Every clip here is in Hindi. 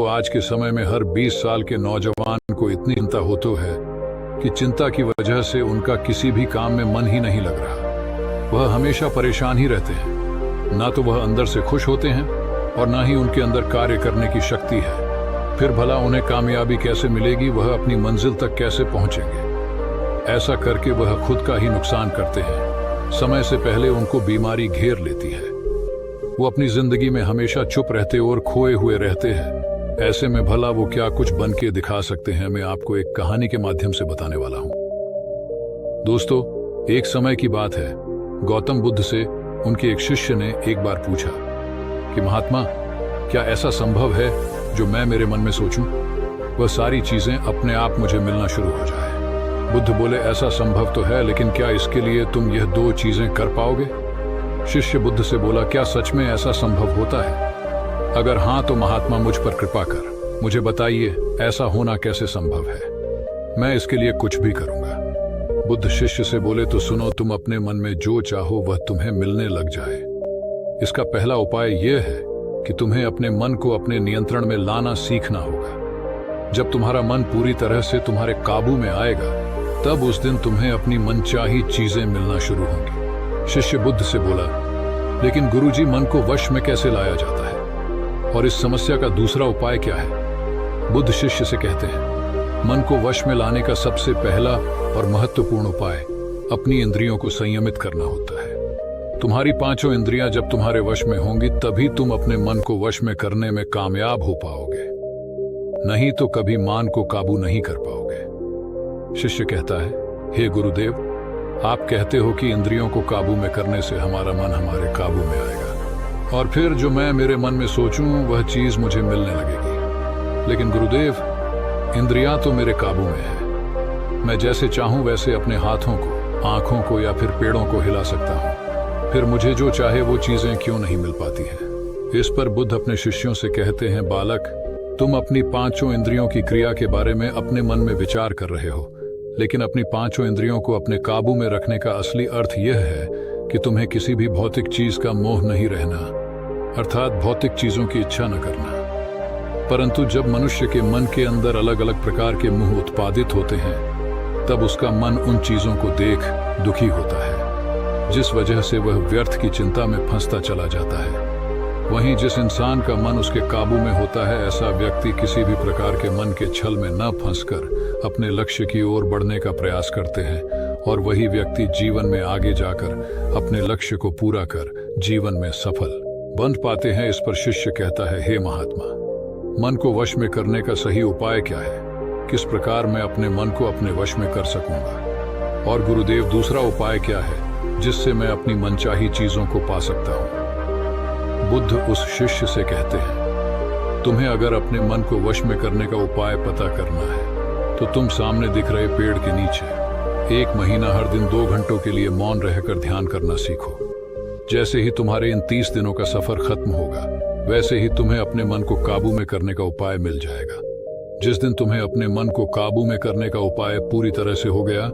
दोस्तों, आज के समय में हर 20 साल के नौजवान को इतनी चिंता होती है कि चिंता की वजह से उनका किसी भी काम में मन ही नहीं लग रहा। वह हमेशा परेशान ही रहते हैं। ना तो वह अंदर से खुश होते हैं और ना ही उनके अंदर कार्य करने की शक्ति है। फिर भला उन्हें कामयाबी कैसे मिलेगी, वह अपनी मंजिल तक कैसे पहुंचेंगे? ऐसा करके वह खुद का ही नुकसान करते हैं। समय से पहले उनको बीमारी घेर लेती है। वो अपनी जिंदगी में हमेशा चुप रहते और खोए हुए रहते हैं। ऐसे में भला वो क्या कुछ बन के दिखा सकते हैं, मैं आपको एक कहानी के माध्यम से बताने वाला हूं। दोस्तों, एक समय की बात है। गौतम बुद्ध से उनके एक शिष्य ने एक बार पूछा कि महात्मा, क्या ऐसा संभव है जो मैं मेरे मन में सोचूं, वह सारी चीजें अपने आप मुझे मिलना शुरू हो जाए? बुद्ध बोले, ऐसा संभव तो है, लेकिन क्या इसके लिए तुम यह दो चीजें कर पाओगे? शिष्य बुद्ध से बोला, क्या सच में ऐसा संभव होता है? अगर हाँ तो महात्मा मुझ पर कृपा कर मुझे बताइए, ऐसा होना कैसे संभव है? मैं इसके लिए कुछ भी करूंगा। बुद्ध शिष्य से बोले, तो सुनो, तुम अपने मन में जो चाहो वह तुम्हें मिलने लग जाए। इसका पहला उपाय यह है कि तुम्हें अपने मन को अपने नियंत्रण में लाना सीखना होगा। जब तुम्हारा मन पूरी तरह से तुम्हारे काबू में आएगा, तब उस दिन तुम्हें अपनी मनचाही चीजें मिलना शुरू होंगी। शिष्य बुद्ध से बोला, लेकिन गुरुजी, मन को वश में कैसे लाया जाता है और इस समस्या का दूसरा उपाय क्या है? बुद्ध शिष्य से कहते हैं, मन को वश में लाने का सबसे पहला और महत्वपूर्ण उपाय अपनी इंद्रियों को संयमित करना होता है। तुम्हारी पांचों इंद्रियां जब तुम्हारे वश में होंगी, तभी तुम अपने मन को वश में करने में कामयाब हो पाओगे। नहीं तो कभी मान को काबू नहीं कर पाओगे। शिष्य कहता है, हे गुरुदेव, आप कहते हो कि इंद्रियों को काबू में करने से हमारा मन हमारे काबू में आएगा और फिर जो मैं मेरे मन में सोचूं वह चीज मुझे मिलने लगेगी। लेकिन गुरुदेव, इंद्रियां तो मेरे काबू में है। मैं जैसे चाहूं वैसे अपने हाथों को, आंखों को या फिर पेड़ों को हिला सकता हूं। फिर मुझे जो चाहे वो चीजें क्यों नहीं मिल पाती हैं? इस पर बुद्ध अपने शिष्यों से कहते हैं, बालक, तुम अपनी पांचों इंद्रियों की क्रिया के बारे में अपने मन में विचार कर रहे हो, लेकिन अपनी पांचों इंद्रियों को अपने काबू में रखने का असली अर्थ यह है कि तुम्हें किसी भी भौतिक चीज का मोह नहीं रहना, अर्थात भौतिक चीजों की इच्छा न करना। परंतु जब मनुष्य के मन के अंदर अलग अलग प्रकार के मोह उत्पादित होते हैं, तब उसका मन उन चीजों को देख दुखी होता है, जिस वजह से वह व्यर्थ की चिंता में फंसता चला जाता है। वहीं जिस इंसान का मन उसके काबू में होता है, ऐसा व्यक्ति किसी भी प्रकार के मन के छल में न फंसकर अपने लक्ष्य की ओर बढ़ने का प्रयास करते हैं और वही व्यक्ति जीवन में आगे जाकर अपने लक्ष्य को पूरा कर जीवन में सफल बन पाते हैं। इस पर शिष्य कहता है, हे महात्मा, मन को वश में करने का सही उपाय क्या है? किस प्रकार मैं अपने मन को अपने वश में कर सकूंगा? और गुरुदेव, दूसरा उपाय क्या है जिससे मैं अपनी मनचाही चीजों को पा सकता हूं? बुद्ध उस शिष्य से कहते हैं, तुम्हें अगर अपने मन को वश में करने का उपाय पता करना है तो तुम सामने दिख रहे पेड़ के नीचे 1 महीना हर दिन 2 घंटों के लिए मौन रहकर ध्यान करना सीखो। जैसे ही तुम्हारे इन 30 दिनों का सफर खत्म होगा, वैसे ही तुम्हें अपने मन को काबू में करने का उपाय मिल जाएगा। जिस दिन तुम्हें अपने मन को काबू में करने का उपाय पूरी तरह से हो गया,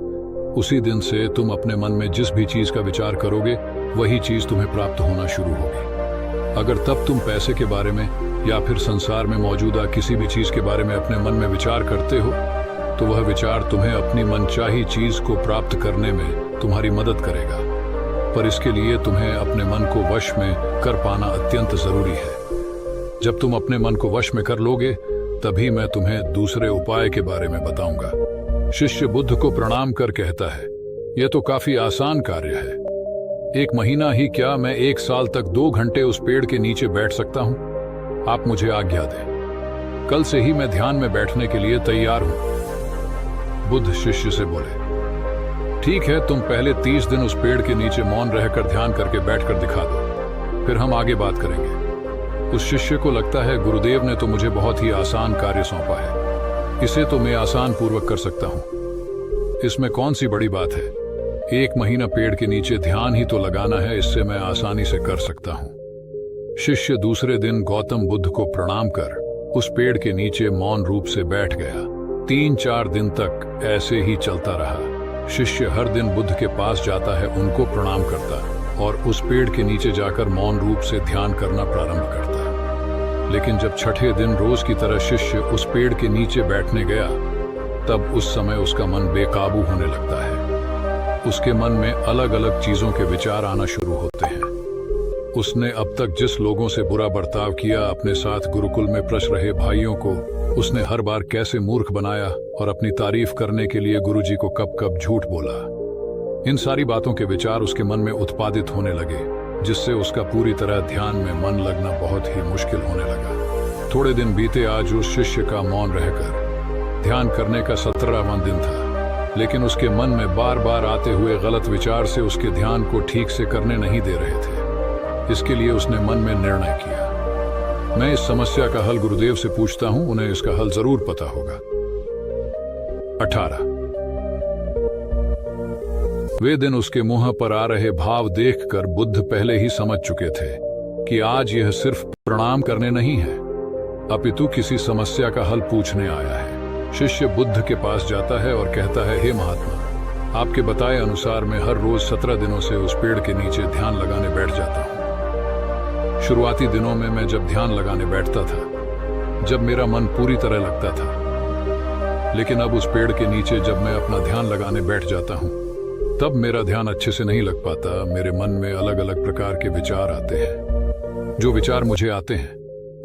उसी दिन से तुम अपने मन में जिस भी चीज का विचार करोगे, वही चीज तुम्हें प्राप्त होना शुरू होगी। अगर तब तुम पैसे के बारे में या फिर संसार में मौजूदा किसी भी चीज के बारे में अपने मन में विचार करते हो, तो वह विचार तुम्हें अपनी मनचाही चीज को प्राप्त करने में तुम्हारी मदद करेगा। पर इसके लिए तुम्हें अपने मन को वश में कर पाना अत्यंत जरूरी है। जब तुम अपने मन को वश में कर लोगे, तभी मैं तुम्हें दूसरे उपाय के बारे में बताऊंगा। शिष्य बुद्ध को प्रणाम कर कहता है, यह तो काफी आसान कार्य है। 1 महीना ही क्या, मैं 1 साल तक 2 घंटे उस पेड़ के नीचे बैठ सकता हूं। आप मुझे आज्ञा दें, कल से ही मैं ध्यान में बैठने के लिए तैयार हूं। बुद्ध शिष्य से बोले, ठीक है, तुम पहले 30 दिन उस पेड़ के नीचे मौन रहकर ध्यान करके बैठकर दिखा दो, फिर हम आगे बात करेंगे। उस शिष्य को लगता है, गुरुदेव ने तो मुझे बहुत ही आसान कार्य सौंपा है, इसे तो मैं आसान पूर्वक कर सकता हूं। इसमें कौन सी बड़ी बात है? 1 महीना पेड़ के नीचे ध्यान ही तो लगाना है, इससे मैं आसानी से कर सकता हूं। शिष्य दूसरे दिन गौतम बुद्ध को प्रणाम कर उस पेड़ के नीचे मौन रूप से बैठ गया। 3-4 दिन तक ऐसे ही चलता रहा। शिष्य हर दिन बुद्ध के पास जाता है, उनको प्रणाम करता और उस पेड़ के नीचे जाकर मौन रूप से ध्यान करना प्रारंभ करता। लेकिन जब छठे दिन रोज की तरह शिष्य उस पेड़ के नीचे बैठने गया, तब उस समय उसका मन बेकाबू होने लगता है। उसके मन में अलग अलग चीजों के विचार आना शुरू होते हैं। उसने अब तक जिस लोगों से बुरा बर्ताव किया, अपने साथ गुरुकुल में प्रश रहे भाइयों को उसने हर बार कैसे मूर्ख बनाया और अपनी तारीफ करने के लिए गुरुजी को कब कब झूठ बोला, इन सारी बातों के विचार उसके मन में उत्पादित होने लगे, जिससे उसका पूरी तरह ध्यान में मन लगना बहुत ही मुश्किल होने लगा। थोड़े दिन बीते। आज उस शिष्य का मौन रहकर ध्यान करने का 17वां दिन था, लेकिन उसके मन में बार बार आते हुए गलत विचार से उसके ध्यान को ठीक से करने नहीं दे रहे थे। इसके लिए उसने मन में निर्णय किया, मैं इस समस्या का हल गुरुदेव से पूछता हूं, उन्हें इसका हल जरूर पता होगा। 18 वे दिन उसके मुंह पर आ रहे भाव देखकर बुद्ध पहले ही समझ चुके थे कि आज यह सिर्फ प्रणाम करने नहीं है, अपितु किसी समस्या का हल पूछने आया है। शिष्य बुद्ध के पास जाता है और कहता है, हे महात्मा, आपके बताए अनुसार मैं हर रोज 17 दिनों से उस पेड़ के नीचे ध्यान लगाने बैठ जाता हूँ। शुरुआती दिनों में मैं जब ध्यान लगाने बैठता था, जब मेरा मन पूरी तरह लगता था, लेकिन अब उस पेड़ के नीचे जब मैं अपना ध्यान लगाने बैठ जाता हूँ, तब मेरा ध्यान अच्छे से नहीं लग पाता। मेरे मन में अलग अलग प्रकार के विचार आते हैं। जो विचार मुझे आते हैं,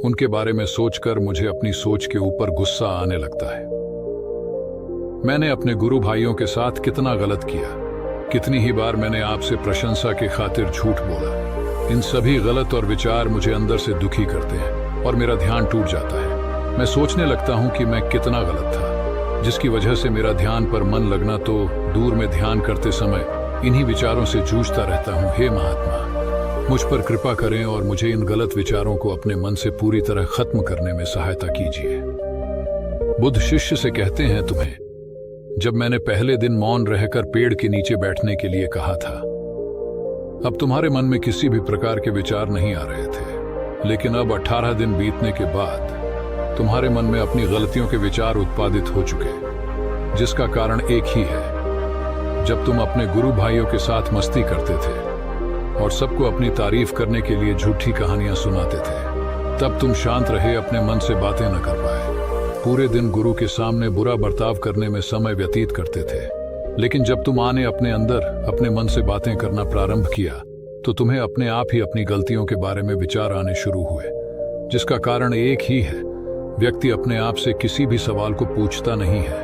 उनके बारे में सोचकर मुझे अपनी सोच के ऊपर गुस्सा आने लगता है। मैंने अपने गुरु भाइयों के साथ कितना गलत किया, कितनी ही बार मैंने आपसे प्रशंसा के खातिर झूठ बोला। इन सभी गलत और विचार मुझे अंदर से दुखी करते हैं और मेरा ध्यान टूट जाता है। मैं सोचने लगता हूं कि मैं कितना गलत था, जिसकी वजह से मेरा ध्यान पर मन लगना तो दूर में ध्यान करते समय इन्हीं विचारों से जूझता रहता हूं। हे महात्मा, मुझ पर कृपा करें और मुझे इन गलत विचारों को अपने मन से पूरी तरह खत्म करने में सहायता कीजिए। बुद्ध शिष्य से कहते हैं, तुम्हें जब मैंने पहले दिन मौन रहकर पेड़ के नीचे बैठने के लिए कहा था, अब तुम्हारे मन में किसी भी प्रकार के विचार नहीं आ रहे थे, लेकिन अब 18 दिन बीतने के बाद तुम्हारे मन में अपनी गलतियों के विचार उत्पादित हो चुके, जिसका कारण एक ही है। जब तुम अपने गुरु भाइयों के साथ मस्ती करते थे और सबको अपनी तारीफ करने के लिए झूठी कहानियां सुनाते थे, तब तुम शांत रहे, अपने मन से बातें न कर पाए। पूरे दिन गुरु के सामने बुरा बर्ताव करने में समय व्यतीत करते थे, लेकिन जब तुम आने अपने अंदर अपने मन से बातें करना प्रारंभ किया, तो तुम्हें अपने आप ही अपनी गलतियों के बारे में विचार आने शुरू हुए, जिसका कारण एक ही है। व्यक्ति अपने आप से किसी भी सवाल को पूछता नहीं है।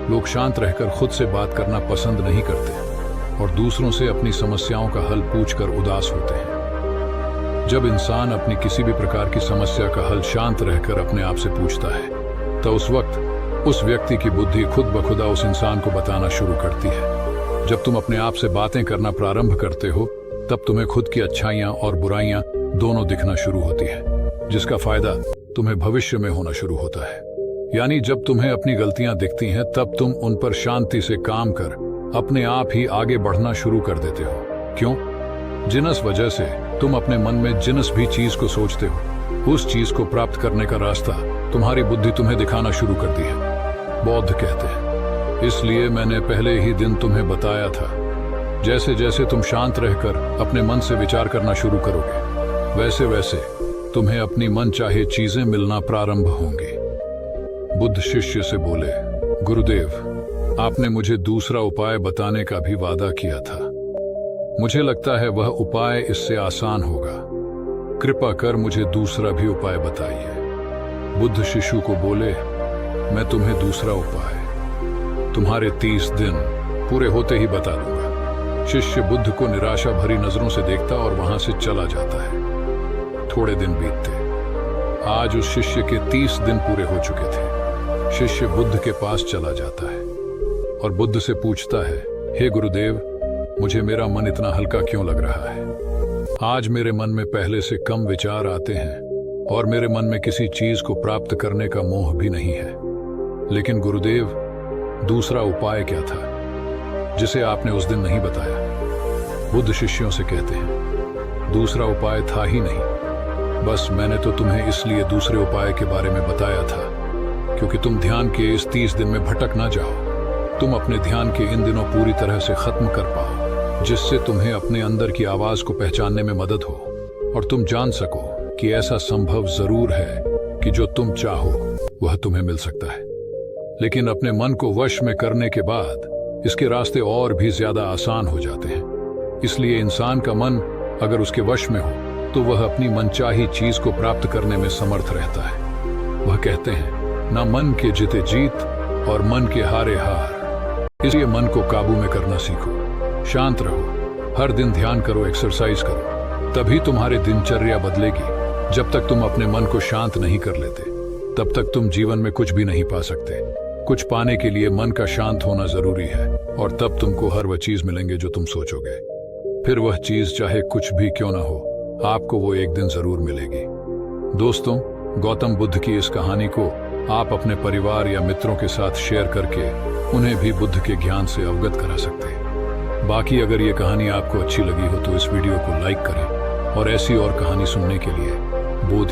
लोग शांत रहकर खुद से बात करना पसंद नहीं करते और दूसरों से अपनी समस्याओं का हल पूछकर उदास होते हैं। जब इंसान अपनी किसी भी प्रकार की समस्या का हल शांत रहकर अपने आप से पूछता है, तो उस वक्त उस व्यक्ति की बुद्धि खुद ब खुदा उस इंसान को बताना शुरू करती है। जब तुम अपने आप से बातें करना प्रारंभ करते हो, तब तुम्हें खुद की अच्छाइयां और बुराइयां दोनों दिखना शुरू होती है, जिसका फायदा तुम्हें भविष्य में होना शुरू होता है। यानी जब तुम्हें अपनी गलतियां दिखती हैं, तब तुम उन पर शांति से काम कर अपने आप ही आगे बढ़ना शुरू कर देते हो। क्यों? जिनस वजह से तुम अपने मन में जिनस भी चीज को सोचते हो, उस चीज को प्राप्त करने का रास्ता तुम्हारी बुद्धि तुम्हें दिखाना शुरू करती है। बौद्ध कहते हैं, इसलिए मैंने पहले ही दिन तुम्हें बताया था, जैसे जैसे तुम शांत रहकर अपने मन से विचार करना शुरू करोगे, वैसे वैसे तुम्हें अपनी मन चाहे चीजें मिलना प्रारंभ होंगी। बुद्ध शिष्य से बोले, गुरुदेव, आपने मुझे दूसरा उपाय बताने का भी वादा किया था। मुझे लगता है वह उपाय इससे आसान होगा। कृपा कर मुझे दूसरा भी उपाय बताइए। बुद्ध शिशु को बोले, मैं तुम्हें दूसरा उपाय तुम्हारे 30 दिन पूरे होते ही बता दूंगा। शिष्य बुद्ध को निराशा भरी नजरों से देखता और वहां से चला जाता है। थोड़े दिन बीतते। आज उस शिष्य के 30 दिन पूरे हो चुके थे। शिष्य बुद्ध के पास चला जाता है और बुद्ध से पूछता है, हे गुरुदेव, मुझे मेरा मन इतना हल्का क्यों लग रहा है? आज मेरे मन में पहले से कम विचार आते हैं और मेरे मन में किसी चीज को प्राप्त करने का मोह भी नहीं है। लेकिन गुरुदेव, दूसरा उपाय क्या था जिसे आपने उस दिन नहीं बताया? बुद्ध शिष्यों से कहते हैं, दूसरा उपाय था ही नहीं, बस मैंने तो तुम्हें इसलिए दूसरे उपाय के बारे में बताया था क्योंकि तुम ध्यान के इस 30 दिन में भटक ना जाओ। तुम अपने ध्यान के इन दिनों पूरी तरह से खत्म कर पाओ, जिससे तुम्हें अपने अंदर की आवाज को पहचानने में मदद हो और तुम जान सको कि ऐसा संभव जरूर है कि जो तुम चाहो वह तुम्हें मिल सकता है, लेकिन अपने मन को वश में करने के बाद इसके रास्ते और भी ज्यादा आसान हो जाते हैं। इसलिए इंसान का मन अगर उसके वश में हो तो वह अपनी मनचाही चीज को प्राप्त करने में समर्थ रहता है। वह कहते हैं, ना मन के जीते जीत और मन के हारे हार। इसलिए मन को काबू में करना सीखो, शांत रहो, हर दिन ध्यान करो, एक्सरसाइज करो, तभी तुम्हारी दिनचर्या बदलेगी। जब तक तुम अपने मन को शांत नहीं कर लेते तब तक तुम जीवन में कुछ भी नहीं पा सकते। कुछ पाने के लिए मन का शांत होना जरूरी है, और तब तुमको हर वह चीज मिलेंगे जो तुम सोचोगे। फिर वह चीज चाहे कुछ भी क्यों ना हो, आपको वो एक दिन जरूर मिलेगी। दोस्तों, गौतम बुद्ध की इस कहानी को आप अपने परिवार या मित्रों के साथ शेयर करके उन्हें भी बुद्ध के ज्ञान से अवगत करा सकते हैं। बाकी अगर ये कहानी आपको अच्छी लगी हो तो इस वीडियो को लाइक करें, और ऐसी और कहानी सुनने के लिए बोधि